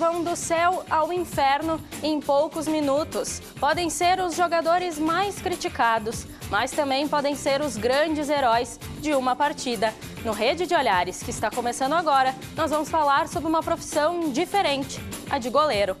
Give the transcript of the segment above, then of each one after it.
vão do céu ao inferno em poucos minutos. Podem ser os jogadores mais criticados, mas também podem ser os grandes heróis de uma partida. No Rede de Olhares, que está começando agora, nós vamos falar sobre uma profissão diferente, a de goleiro.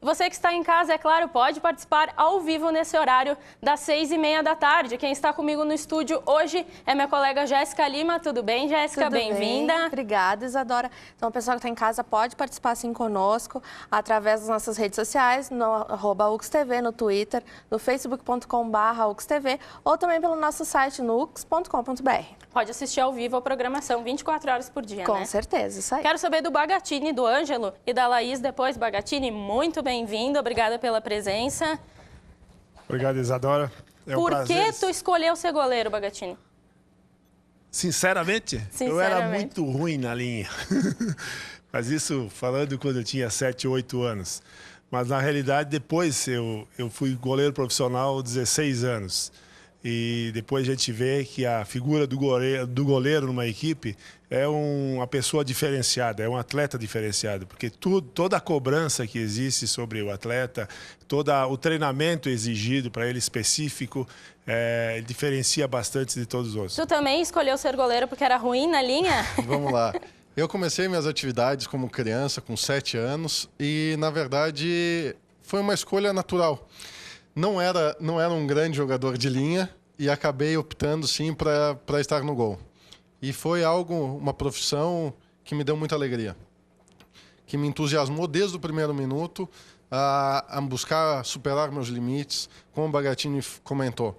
Você que está em casa, é claro, pode participar ao vivo nesse horário das 6h30 da tarde. Quem está comigo no estúdio hoje é minha colega Jéssica Lima. Tudo bem, Jéssica? Bem-vinda. Obrigada, Isadora. Então, o pessoal que está em casa pode participar sim conosco através das nossas redes sociais, no @UXTV, no Twitter, no facebook.com/UXTV ou também pelo nosso site no ux.com.br. Pode assistir ao vivo a programação 24 horas por dia, Com certeza, isso aí. Quero saber do Bagatini, do Ângelo e da Laís depois. Bagatini, muito bem-vindo, obrigada pela presença. Obrigado, Isadora. Por que tu escolheu ser goleiro, Bagatini? Sinceramente, eu era muito ruim na linha. Mas isso falando quando eu tinha 7, 8 anos. Mas na realidade, depois eu fui goleiro profissional 16 anos. E depois a gente vê que a figura do goleiro numa equipe é uma pessoa diferenciada, é um atleta diferenciado, porque toda a cobrança que existe sobre o atleta, todo o treinamento exigido para ele específico, ele diferencia bastante de todos os outros. Tu também escolheu ser goleiro porque era ruim na linha? Vamos lá. Eu comecei minhas atividades como criança, com 7 anos, e, na verdade, foi uma escolha natural. Não era um grande jogador de linha e acabei optando, sim, para estar no gol. E foi uma profissão que me deu muita alegria, que me entusiasmou desde o primeiro minuto a buscar superar meus limites, como o Bagatini comentou.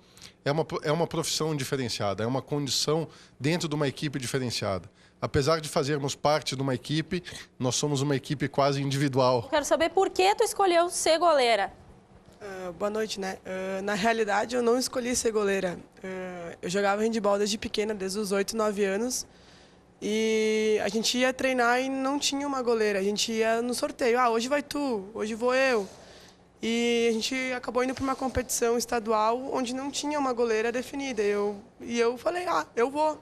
É uma profissão diferenciada, é uma condição dentro de uma equipe diferenciada. Apesar de fazermos parte de uma equipe, nós somos uma equipe quase individual. Quero saber por que tu escolheu ser goleira. Boa noite, né? Na realidade, eu não escolhi ser goleira. Eu jogava handebol desde pequena, desde os 8, 9 anos. E a gente ia treinar e não tinha uma goleira. A gente ia no sorteio. Ah, hoje vai tu, hoje vou eu. E a gente acabou indo para uma competição estadual onde não tinha uma goleira definida. E eu falei, eu vou.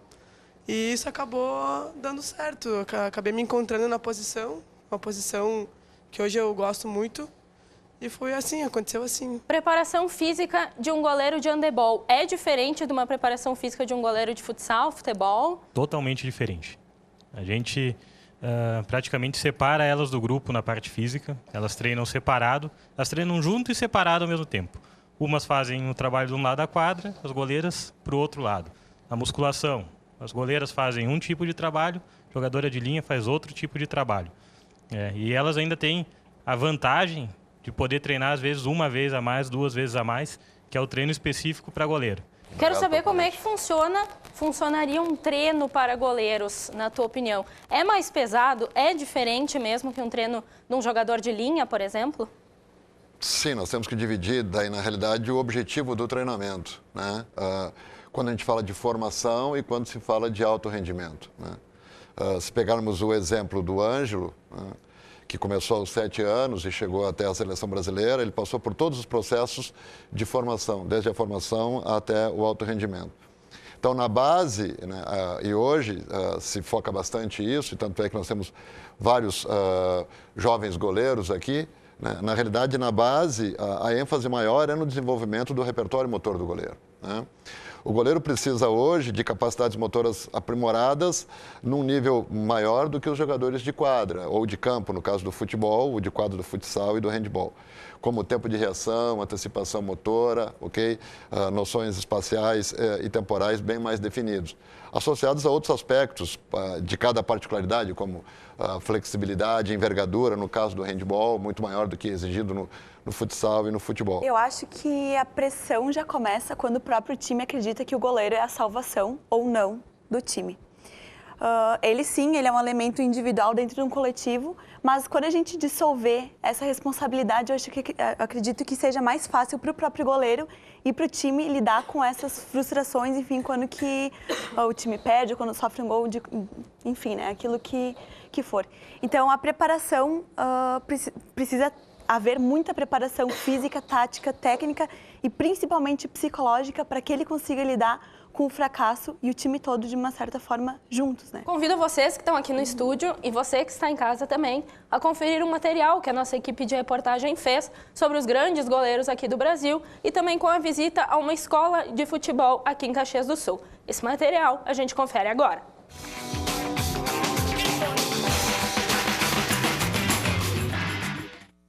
E isso acabou dando certo. Eu acabei me encontrando na posição, uma posição que hoje eu gosto muito. E foi assim, aconteceu assim. Preparação física de um goleiro de handebol é diferente de uma preparação física de um goleiro de futsal, futebol? Totalmente diferente. A gente praticamente separa elas do grupo na parte física. Elas treinam separado, elas treinam junto e separado ao mesmo tempo. Umas fazem o trabalho de um lado da quadra, as goleiras para o outro lado. A musculação, as goleiras fazem um tipo de trabalho, a jogadora de linha faz outro tipo de trabalho. E elas ainda têm a vantagem de poder treinar, às vezes, uma vez a mais, 2 vezes a mais, que é o treino específico para goleiro. Quero saber como é que funcionaria um treino para goleiros, na tua opinião. É mais pesado? É diferente mesmo que um treino de um jogador de linha, por exemplo? Sim, nós temos que dividir, daí, na realidade, o objetivo do treinamento, né? Quando a gente fala de formação e quando se fala de alto rendimento, né? Se pegarmos o exemplo do Ângelo, né, que começou aos 7 anos e chegou até a seleção brasileira, ele passou por todos os processos de formação, desde a formação até o alto rendimento. Então, na base, né, e hoje se foca bastante isso, e tanto é que nós temos vários jovens goleiros aqui, né, na realidade, na base, a ênfase maior é no desenvolvimento do repertório motor do goleiro, né? O goleiro precisa hoje de capacidades motoras aprimoradas num nível maior do que os jogadores de quadra ou de campo, no caso do futebol, ou de quadra do futsal e do handebol. Como tempo de reação, antecipação motora, noções espaciais e temporais bem mais definidos. Associados a outros aspectos de cada particularidade, como flexibilidade, envergadura, no caso do handebol, muito maior do que exigido no futsal e no futebol. Eu acho que a pressão já começa quando o próprio time acredita que o goleiro é a salvação ou não do time. Ele sim, ele é um elemento individual dentro de um coletivo, mas quando a gente dissolver essa responsabilidade, eu acredito que seja mais fácil para o próprio goleiro e para o time lidar com essas frustrações, enfim, quando que o time perde, quando sofre um gol, enfim, né, aquilo que for. Então, a preparação precisa haver muita preparação física, tática, técnica e principalmente psicológica para que ele consiga lidar com o fracasso e o time todo, de uma certa forma, juntos, né? Convido vocês que estão aqui no estúdio e você que está em casa também a conferir um material que a nossa equipe de reportagem fez sobre os grandes goleiros aqui do Brasil e também com a visita a uma escola de futebol aqui em Caxias do Sul. Esse material a gente confere agora.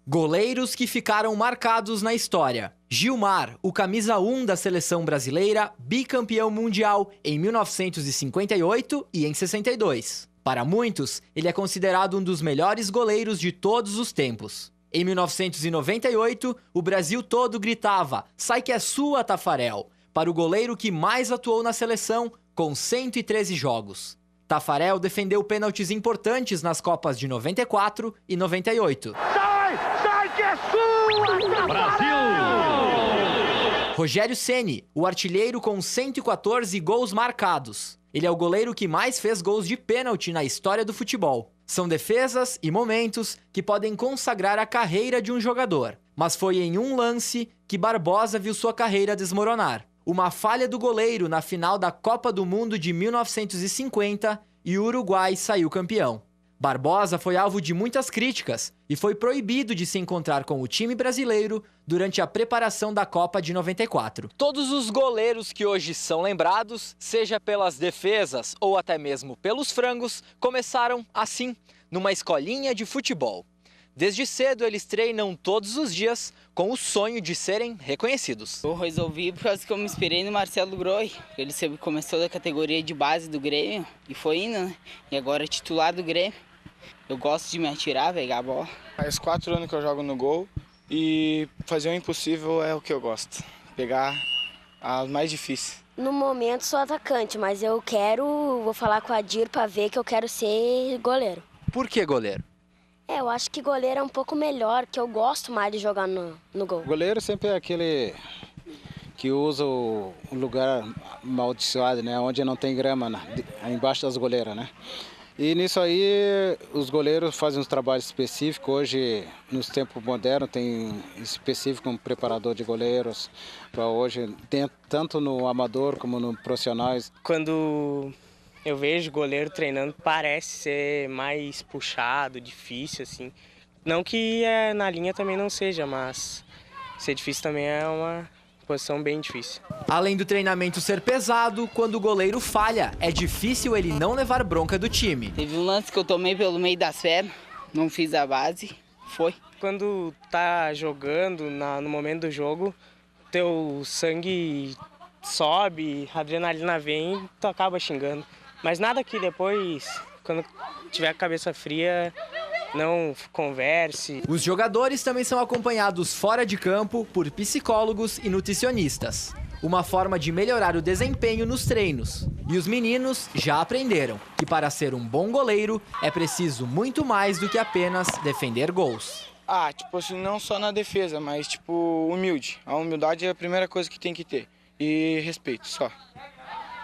Goleiros que ficaram marcados na história. Gilmar, o camisa 1 da seleção brasileira, bicampeão mundial em 1958 e em 62. Para muitos, ele é considerado um dos melhores goleiros de todos os tempos. Em 1998, o Brasil todo gritava: "Sai que é sua, Tafarel!", para o goleiro que mais atuou na seleção, com 113 jogos. Tafarel defendeu pênaltis importantes nas Copas de 94 e 98. Sai que é sua, Brasil! Rogério Ceni, o artilheiro com 114 gols marcados. Ele é o goleiro que mais fez gols de pênalti na história do futebol. São defesas e momentos que podem consagrar a carreira de um jogador. Mas foi em um lance que Barbosa viu sua carreira desmoronar. Uma falha do goleiro na final da Copa do Mundo de 1950 e o Uruguai saiu campeão. Barbosa foi alvo de muitas críticas e foi proibido de se encontrar com o time brasileiro durante a preparação da Copa de 94. Todos os goleiros que hoje são lembrados, seja pelas defesas ou até mesmo pelos frangos, começaram assim, numa escolinha de futebol. Desde cedo eles treinam todos os dias com o sonho de serem reconhecidos. Eu resolvi por causa que eu me inspirei no Marcelo Groi. Ele sempre começou da categoria de base do Grêmio e foi indo, né? E agora é titular do Grêmio. Eu gosto de me atirar, pegar a bola. Faz 4 anos que eu jogo no gol e fazer o impossível é o que eu gosto. Pegar as mais difíceis. No momento sou atacante, mas vou falar com a Dir para ver que eu quero ser goleiro. Por que goleiro? Eu acho que goleiro é um pouco melhor, que eu gosto mais de jogar no gol. O goleiro sempre é aquele que usa o lugar amaldiçoado, né? Onde não tem grama, embaixo das goleiras, né? E nisso aí os goleiros fazem uns trabalhos específicos. Hoje, nos tempos modernos, tem específico um preparador de goleiros. Para hoje, tem tanto no amador como no profissionais. Quando eu vejo goleiro treinando, parece ser mais puxado, difícil, assim. Não que na linha também não seja, mas ser difícil também é uma posição bem difícil. Além do treinamento ser pesado, quando o goleiro falha, é difícil ele não levar bronca do time. Teve um lance que eu tomei pelo meio das pernas, não fiz a base, foi. Quando tá jogando, no momento do jogo, teu sangue sobe, a adrenalina vem e tu acaba xingando. Mas nada que depois, quando tiver a cabeça fria, não converse. Os jogadores também são acompanhados fora de campo por psicólogos e nutricionistas. Uma forma de melhorar o desempenho nos treinos. E os meninos já aprenderam que para ser um bom goleiro é preciso muito mais do que apenas defender gols. Tipo assim, não só na defesa, mas tipo humilde. A humildade é a primeira coisa que tem que ter. E respeito, só.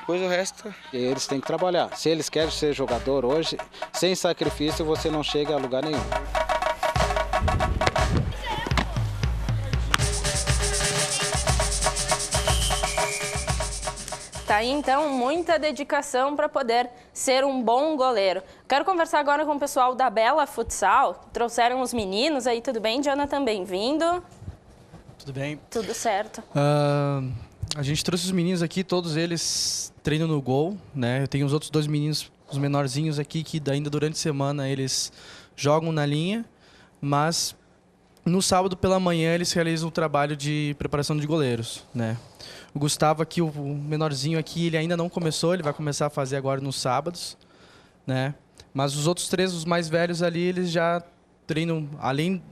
Depois o resto... Eles têm que trabalhar. Se eles querem ser jogador hoje, sem sacrifício você não chega a lugar nenhum. Tá aí, então, muita dedicação para poder ser um bom goleiro. Quero conversar agora com o pessoal da Bela Futsal. Trouxeram os meninos aí, tudo bem? Jonathan, bem-vindo. Tudo bem. Tudo certo. A gente trouxe os meninos aqui, todos eles treinam no gol, né? Eu tenho os outros 2 meninos, os menorzinhos aqui, que ainda durante a semana eles jogam na linha, mas no sábado pela manhã eles realizam um trabalho de preparação de goleiros, né? O Gustavo aqui, o menorzinho aqui, ele ainda não começou, ele vai começar a fazer agora nos sábados, né? Mas os outros 3, os mais velhos ali, eles já treinam, além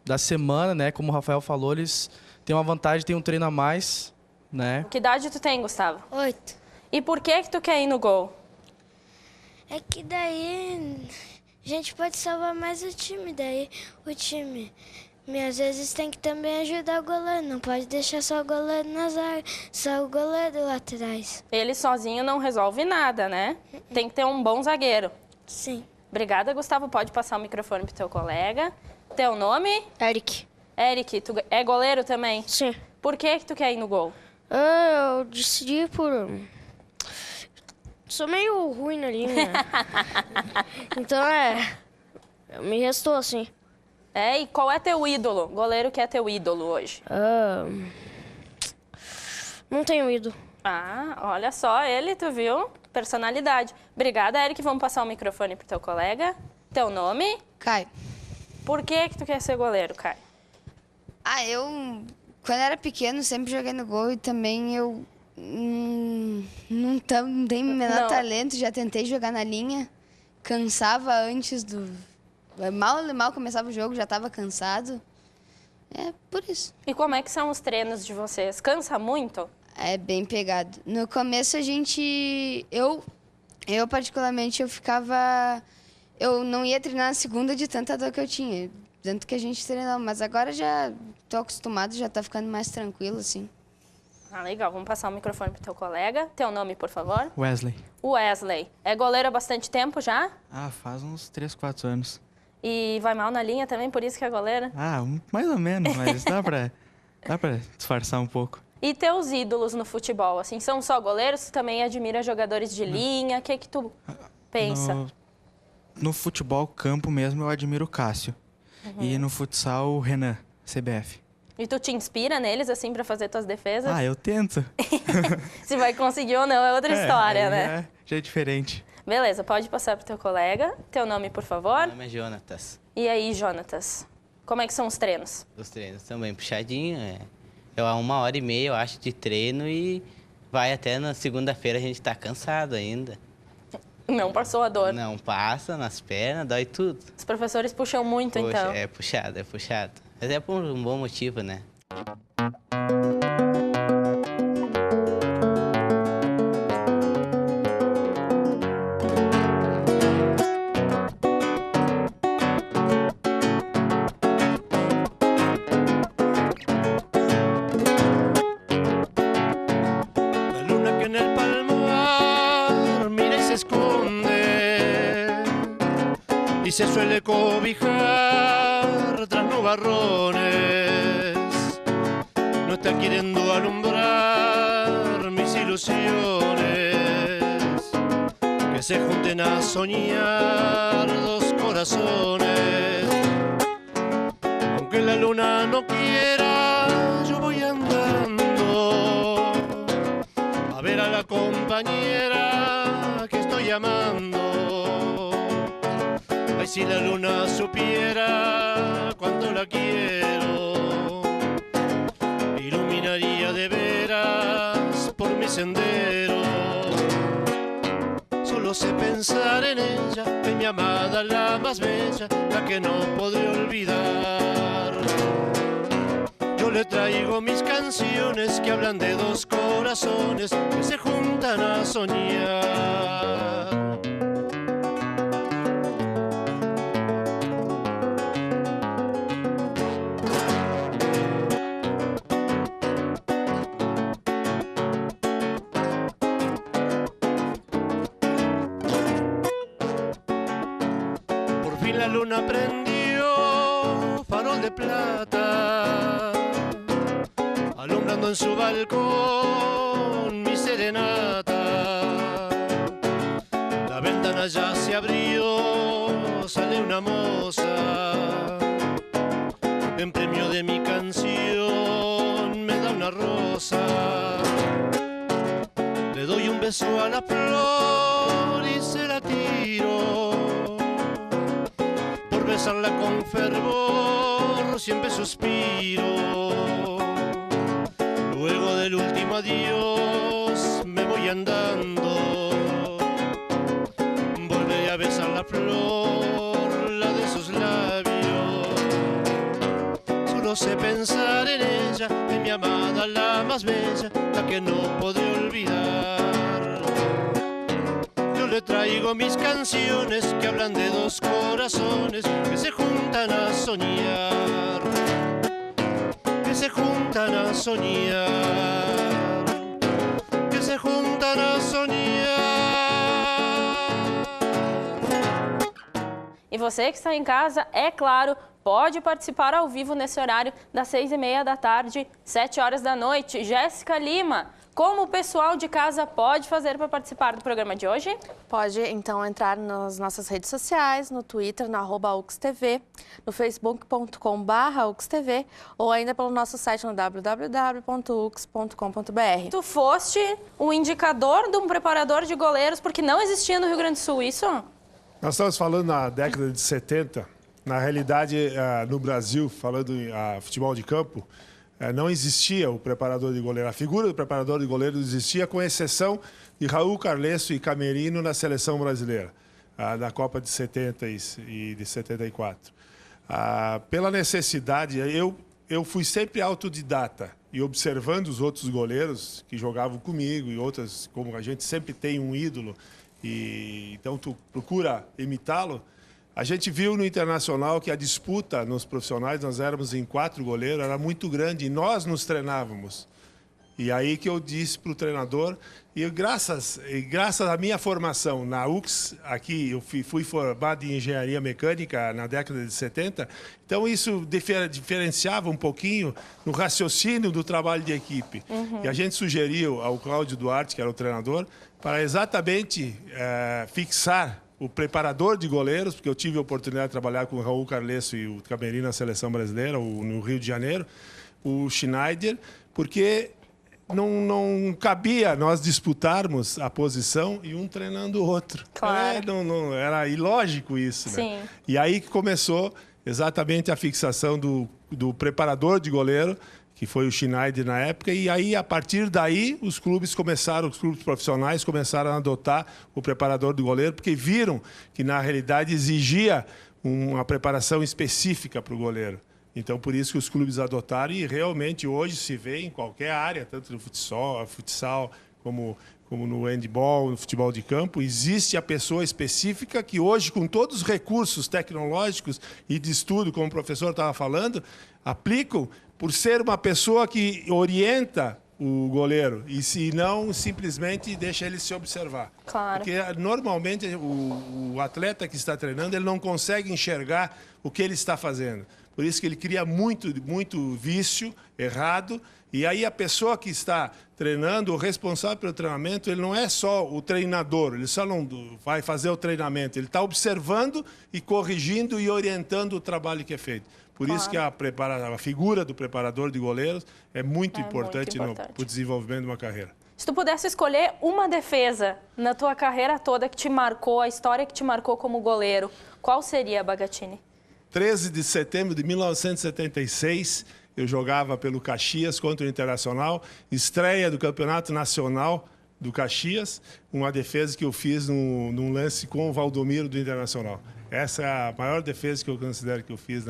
da semana, né? Como o Rafael falou, eles têm uma vantagem, têm um treino a mais, né? Que idade tu tem, Gustavo? 8. E por que tu quer ir no gol? É que daí a gente pode salvar mais o time, às vezes tem que também ajudar o goleiro, não pode deixar só o goleiro na zaga, só o goleiro lá atrás. Ele sozinho não resolve nada, né? Tem que ter um bom zagueiro. Sim. Obrigada, Gustavo. Pode passar o microfone pro teu colega. Teu nome? Eric. Eric, tu é goleiro também? Sim. Por que tu quer ir no gol? Eu decidi por... Sou meio ruim na linha. Então me restou assim. E qual é teu ídolo? Goleiro que é teu ídolo hoje? Não tenho ídolo. Olha só ele, tu viu? Personalidade. Obrigada, Eric. Vamos passar o microfone pro teu colega. Teu nome? Caio. Por que tu quer ser goleiro, Caio? Eu, quando era pequeno, sempre joguei no gol e também eu não tenho o menor talento. Já tentei jogar na linha, cansava antes do... Mal começava o jogo, já estava cansado. É por isso. E como é que são os treinos de vocês? Cansa muito? É bem pegado. No começo a gente... Eu particularmente, eu não ia treinar na segunda de tanta dor que eu tinha. Tanto que a gente treinou. Mas agora já tô acostumado, já tá ficando mais tranquilo, assim. Legal. Vamos passar o microfone pro teu colega. Teu nome, por favor? Wesley. Wesley. É goleiro há bastante tempo já? Faz uns 3, 4 anos. E vai mal na linha também, por isso que é goleiro? Mais ou menos, mas dá pra disfarçar um pouco. E teus ídolos no futebol, assim, são só goleiros? Tu também admira jogadores de linha? O que tu pensa? No futebol campo mesmo, eu admiro o Cássio. E no futsal, o Renan, CBF. E tu te inspira neles, assim, pra fazer tuas defesas? Eu tento. Se vai conseguir ou não é outra história, né? Já é diferente. Beleza, pode passar pro teu colega. Teu nome, por favor? Meu nome é Jonatas. E aí, Jonatas? Como é que são os treinos? Os treinos também puxadinho, Eu há 1h30, eu acho, de treino e vai até na segunda-feira a gente tá cansado ainda. Não passou a dor? Não passa nas pernas, dói tudo. Os professores puxam muito, então? É puxado. Mas é por um bom motivo, né? Se suele cobijar tras nubarrones, no está queriendo alumbrar mis ilusiones, que se junten a soñar dos corazones, aunque la luna no quiera, yo voy andando a ver a la compañera que estoy amando. Ay, si la luna supiera cuánto la quiero, iluminaría de veras por mi sendero. Solo sé pensar en ella, en mi amada, la más bella, la que no podré olvidar. Yo le traigo mis canciones que hablan de dos corazones que se juntan a soñar. La luna prendió farol de plata, alumbrando en su balcón mi serenata. La ventana ya se abrió, sale una moza, en premio de mi canción me da una rosa. Le doy un beso a la flor y se la tiro. Besarla con fervor siempre suspiro. Luego del último adiós me voy andando. Volveré a besar la flor, la de sus labios. Solo sé pensar en ella, en mi amada, la más bella, la que no podré olvidar. Le traigo mis canciones que hablan de dos corazones que se juntan a soñar, que se juntan a soñar, que se juntan a soñar. E você que está em casa, é claro, pode participar ao vivo nesse horário das 6h30 da tarde, 7 horas da noite. Jéssica Lima, como o pessoal de casa pode fazer para participar do programa de hoje? Pode, então, entrar nas nossas redes sociais, no Twitter, no @UXTV, no facebook.com/UXTV ou ainda pelo nosso site no www.ux.com.br. Tu foste o indicador de um preparador de goleiros, porque não existia no Rio Grande do Sul isso? Nós estamos falando na década de 70. Na realidade, no Brasil, falando em futebol de campo, não existia o preparador de goleiro. A figura do preparador de goleiro existia, com exceção de Raul Carlesso e Camerino na seleção brasileira, da Copa de 70 e de 74. Pela necessidade, eu fui sempre autodidata e observando os outros goleiros que jogavam comigo e outras, como a gente sempre tem um ídolo, e então tu procura imitá-lo. A gente viu no Internacional que a disputa nos profissionais, nós éramos em 4 goleiros, era muito grande e nós nos treinávamos. E aí que eu disse para o treinador, e graças à minha formação na UX, aqui eu fui formado em engenharia mecânica na década de 70, então isso diferenciava um pouquinho no raciocínio do trabalho de equipe. E a gente sugeriu ao Cláudio Duarte, que era o treinador, para exatamente fixar o preparador de goleiros, porque eu tive a oportunidade de trabalhar com o Raul Carlesso e o Camerino na seleção brasileira, no Rio de Janeiro, o Schneider, porque não cabia nós disputarmos a posição e um treinando o outro. Claro. Era ilógico isso, né? Sim. E aí que começou exatamente a fixação do preparador de goleiro, que foi o Schneider na época, e aí, a partir daí, os clubes profissionais começaram a adotar o preparador de goleiro, porque viram que, na realidade, exigia uma preparação específica para o goleiro. Então, por isso que os clubes adotaram, e realmente hoje se vê em qualquer área, tanto no futsal como no handball, no futebol de campo, existe a pessoa específica que hoje, com todos os recursos tecnológicos e de estudo, como o professor estava falando, aplicam por ser uma pessoa que orienta o goleiro e se não simplesmente deixa ele se observar. Claro. Porque normalmente o atleta que está treinando, ele não consegue enxergar o que ele está fazendo. Por isso que ele cria muito vício errado. E aí a pessoa que está treinando, o responsável pelo treinamento, ele não é só o treinador, ele só não vai fazer o treinamento, ele está observando e corrigindo e orientando o trabalho que é feito. Por isso que a figura do preparador de goleiros é muito importante para o desenvolvimento de uma carreira. Se tu pudesse escolher uma defesa na tua carreira toda que te marcou, a história que te marcou como goleiro, qual seria, Bagatini? 13 de setembro de 1976, eu jogava pelo Caxias contra o Internacional, estreia do Campeonato Nacional do Caxias, uma defesa que eu fiz num lance com o Valdomiro do Internacional. Essa é a maior defesa que eu considero que eu fiz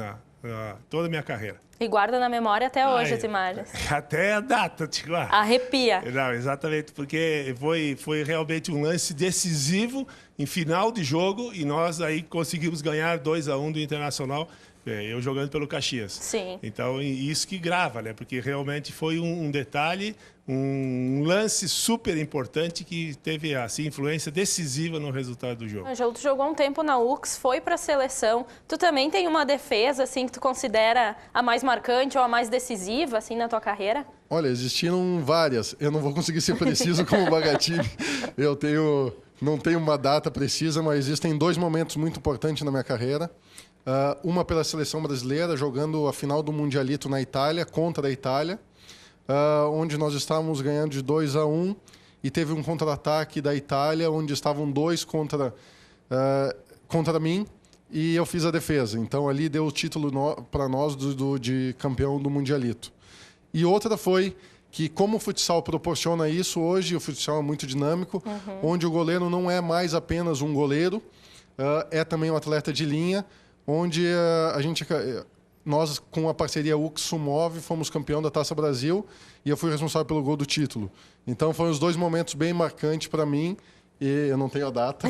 toda a minha carreira. E guarda na memória até hoje as imagens. Até a data, tipo. Arrepia. Não, exatamente, porque foi realmente um lance decisivo em final de jogo e nós aí conseguimos ganhar 2-1 do Internacional, eu jogando pelo Caxias. Sim. Então, isso que grava, né? Porque realmente foi um detalhe, um lance super importante que teve assim, influência decisiva no resultado do jogo. Ângelo, tu jogou um tempo na UX, foi para a seleção. Tu também tem uma defesa assim que tu considera a mais marcante ou a mais decisiva assim na tua carreira? Olha, existiram várias. Eu não vou conseguir ser preciso como o Bagatini. Não tenho uma data precisa, mas existem 2 momentos muito importantes na minha carreira. Uma pela seleção brasileira, jogando a final do Mundialito na Itália, contra a Itália, onde nós estávamos ganhando de 2-1 e teve um contra-ataque da Itália, onde estavam 2 contra mim e eu fiz a defesa. Então, ali deu o título para nós de campeão do Mundialito. E outra foi que, como o futsal proporciona isso, hoje o futsal é muito dinâmico, onde o goleiro não é mais apenas um goleiro, é também um atleta de linha, onde nós, com a parceria UX-Sumov, fomos campeão da Taça Brasil e eu fui responsável pelo gol do título. Então, foram os 2 momentos bem marcantes para mim, e eu não tenho a data,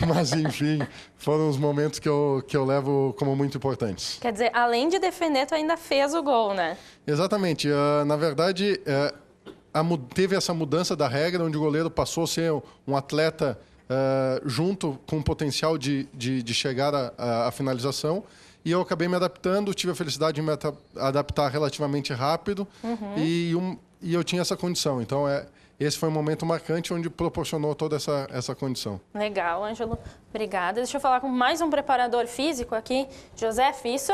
mas, enfim, foram os momentos que eu levo como muito importantes. Quer dizer, além de defender, tu ainda fez o gol, né? Exatamente. Na verdade, teve essa mudança da regra, onde o goleiro passou a ser um atleta junto com o potencial de chegar à finalização. E eu acabei me adaptando, tive a felicidade de me adaptar relativamente rápido e eu tinha essa condição. Então, esse foi um momento marcante onde proporcionou toda essa condição. Legal, Ângelo. Obrigada. Deixa eu falar com mais um preparador físico aqui, Joseph, isso?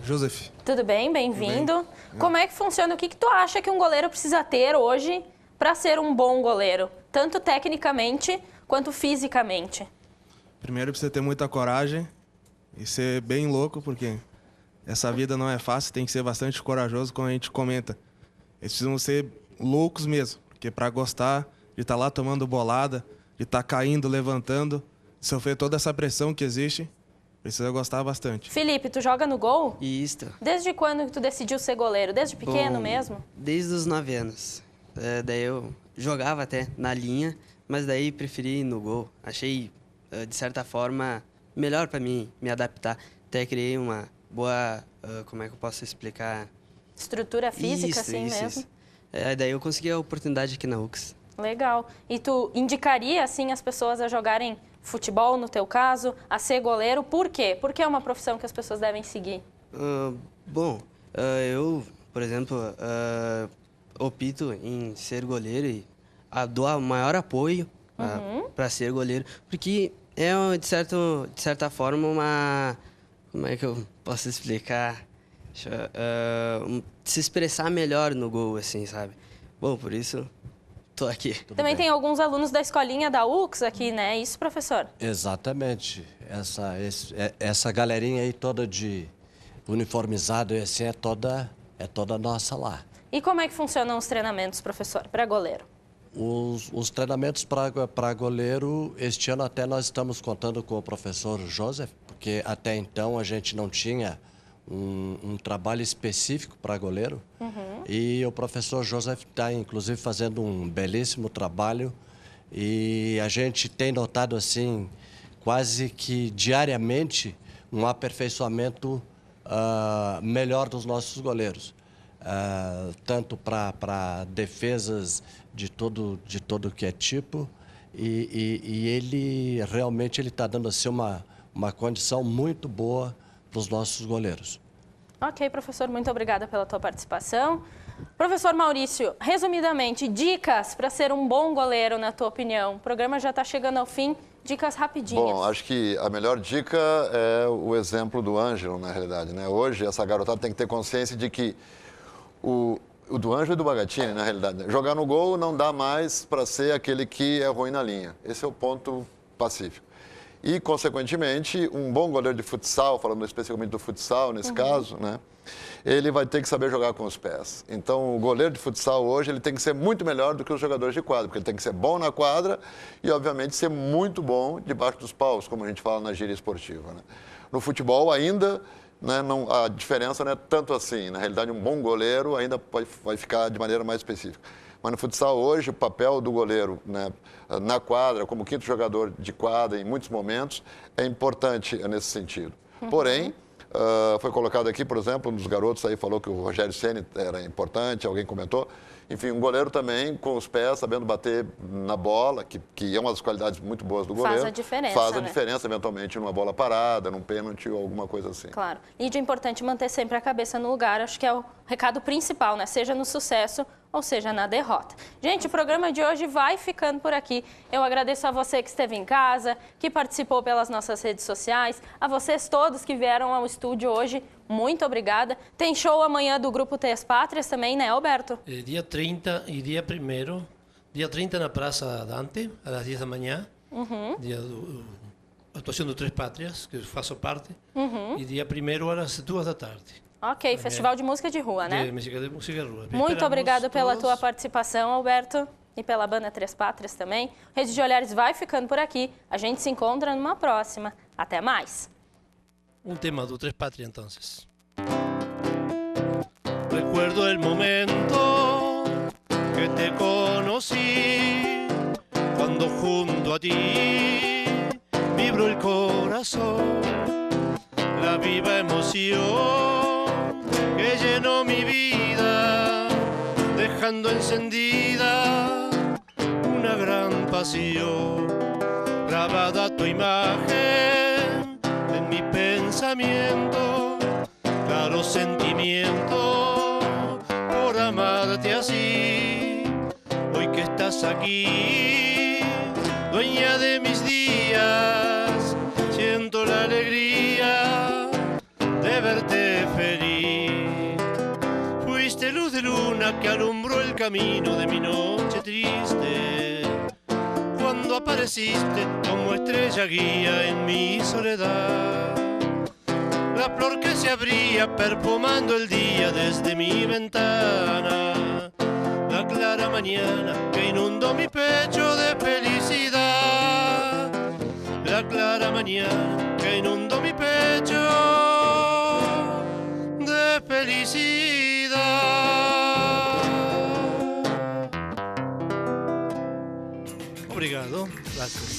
Joseph. Tudo bem? Bem-vindo. Como é que funciona? O que tu acha que um goleiro precisa ter hoje para ser um bom goleiro? Tanto tecnicamente quanto fisicamente. Primeiro precisa ter muita coragem e ser bem louco, porque essa vida não é fácil, tem que ser bastante corajoso, como a gente comenta. Eles precisam ser loucos mesmo, porque para gostar de estar lá tomando bolada, de estar caindo, levantando, de sofrer toda essa pressão que existe, precisa gostar bastante. Felipe, tu joga no gol? Isso. Desde quando que tu decidiu ser goleiro? Desde pequeno mesmo? Desde os 9 anos. Daí eu jogava até na linha, mas daí preferi ir no gol. Achei, de certa forma, melhor para mim me adaptar. Até criei uma boa, como é que eu posso explicar? Estrutura física, isso, assim isso, mesmo? Isso. Daí eu consegui a oportunidade aqui na UX. Legal. E tu indicaria, assim, as pessoas a jogarem futebol, no teu caso, a ser goleiro? Por quê? Porque é uma profissão que as pessoas devem seguir. Bom, eu, por exemplo, opto em ser goleiro e dou o maior apoio para ser goleiro, porque é, de certa forma, uma... Como é que eu posso explicar? Se expressar melhor no gol, assim, sabe? Bom, por isso, tô aqui. Também tem alguns alunos da escolinha da UX aqui, né? Isso, professor? Exatamente. Essa galerinha aí toda de uniformizado, assim, é toda nossa lá. E como é que funcionam os treinamentos, professor, para goleiro? Os treinamentos para goleiro, este ano até nós estamos contando com o professor Joseph, porque até então a gente não tinha um trabalho específico para goleiro. E o professor Joseph está, inclusive, fazendo um belíssimo trabalho. E a gente tem notado, assim, quase que diariamente, um aperfeiçoamento melhor dos nossos goleiros. Tanto para defesas de todo que é tipo. E ele realmente está dando assim, uma condição muito boa para os nossos goleiros. Ok, professor, muito obrigada pela tua participação. Professor Maurício, resumidamente, dicas para ser um bom goleiro, na tua opinião? O programa já está chegando ao fim, dicas rapidinhas. Bom, acho que a melhor dica é o exemplo do Ângelo, na realidade, né? Hoje, essa garotada tem que ter consciência de que o do Ângelo e do Bagatini, na realidade, né? Jogar no gol não dá mais para ser aquele que é ruim na linha. Esse é o ponto pacífico. E, consequentemente, um bom goleiro de futsal, falando especificamente do futsal nesse caso, né, ele vai ter que saber jogar com os pés. Então, o goleiro de futsal hoje ele tem que ser muito melhor do que os jogadores de quadra, porque ele tem que ser bom na quadra e, obviamente, ser muito bom debaixo dos paus, como a gente fala na gíria esportiva. Né? No futebol, ainda, né, a diferença não é tanto assim. Na realidade, um bom goleiro ainda vai ficar de maneira mais específica. Mas no futsal hoje, o papel do goleiro, né, na quadra, como quinto jogador de quadra em muitos momentos, é importante nesse sentido. Porém, foi colocado aqui, por exemplo, um dos garotos aí falou que o Rogério Ceni era importante, alguém comentou. Enfim, um goleiro também com os pés, sabendo bater na bola, que é uma das qualidades muito boas do goleiro. Faz a diferença, Faz a né? diferença, eventualmente, numa bola parada, num pênalti ou alguma coisa assim. Claro. E de importante manter sempre a cabeça no lugar, acho que é o recado principal, né? Seja no sucesso ou seja na derrota. Gente, o programa de hoje vai ficando por aqui. Eu agradeço a você que esteve em casa, que participou pelas nossas redes sociais, a vocês todos que vieram ao estúdio hoje, muito obrigada. Tem show amanhã do Grupo Três Pátrias também, né, Alberto? Dia 30 e dia 1º. Dia 30 na Praça Dante, às 10 da manhã. Dia atuação do Três Pátrias, que eu faço parte. E dia 1º às 2 da tarde. Ok, Festival de Música de Rua, né? Música de Rua. Muito obrigada pela tua participação, Alberto, e pela banda Três Pátrias também. Rede de Olhares vai ficando por aqui. A gente se encontra numa próxima. Até mais. Un tema do Tres Patria entonces. Recuerdo el momento que te conocí, cuando junto a ti vibró el corazón, la viva emoción que llenó mi vida, dejando encendida una gran pasión. grabada tu imagen en mi pensamiento, claro sentimiento por amarte así. Hoy que estás aquí, dueña de mis días, siento la alegría de verte feliz. Fuiste luz de luna que alumbró el camino de mi noche triste, cuando apareciste como estrella guía en mi soledad. La flor que se abría perfumando el día desde mi ventana, la clara mañana que inundó mi pecho de felicidad, la clara mañana que inundó mi pecho de felicidad. Obrigado, gracias.